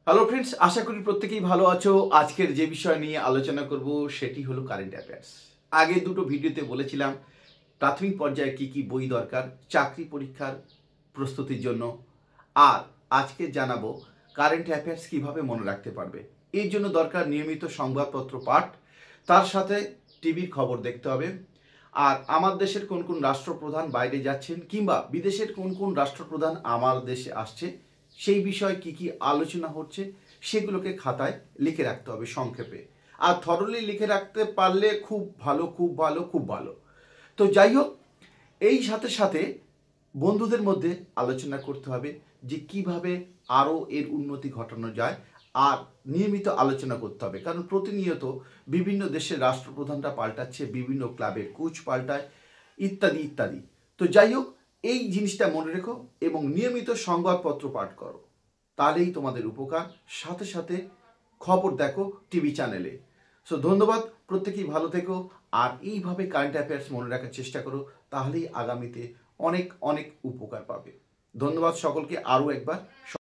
Hello friends, আশা করি প্রত্যেকেই ভালো আছো। আজকের যে বিষয় নিয়ে আলোচনা করব সেটি হলো কারেন্ট অ্যাফেয়ার্স। আগে দুটো ভিডিওতে বলেছিলাম প্রাথমিক পর্যায়ে কি কি বই দরকার চাকরি পরীক্ষার প্রস্তুতির জন্য, আর আজকে জানাবো কারেন্ট অ্যাফেয়ার্স কিভাবে মনে রাখতে পারবে। এর জন্য দরকার নিয়মিত সংবাদপত্র পাঠ, তার সাথে টিভির খবর দেখতে হবে। আর আমার দেশের কোন কোন রাষ্ট্রপ্রধান বাইরে যাচ্ছেন কিংবা বিদেশের কোন কোন রাষ্ট্রপ্রধান আমার দেশে আসছে, সেই বিষয়ে কি কি আলোচনা হচ্ছে সেগুলোকে খাতায় লিখে রাখতে হবে সংক্ষেপে। আর থরলি লিখে রাখতে পারলে খুব ভালো, খুব ভালো, খুব ভালো। তো যাই হোক, এই সাথে সাথে বন্ধুদের মধ্যে আলোচনা করতে হবে যে কিভাবে আরও এর উন্নতি ঘটানো যায়। আর নিয়মিত আলোচনা করতে হবে, কারণ প্রতিনিয়ত বিভিন্ন দেশের রাষ্ট্রপ্রধানরা পাল্টাচ্ছে, বিভিন্ন ক্লাবের কোচ পাল্টায়, ইত্যাদি ইত্যাদি। তো যাই হোক, এই জিনিসটা মনে রেখো এবং নিয়মিত সংবাদপত্র পাঠ করো, তাহলেই তোমাদের উপকার। সাথে সাথে খবর দেখো টিভি চ্যানেলে। সো ধন্যবাদ, প্রত্যেকেই ভালো থেকো। আর এইভাবে কারেন্ট অ্যাফেয়ার্স মনে রাখার চেষ্টা করো, তাহলেই আগামীতে অনেক অনেক উপকার পাবে। ধন্যবাদ সকলকে আরও একবার।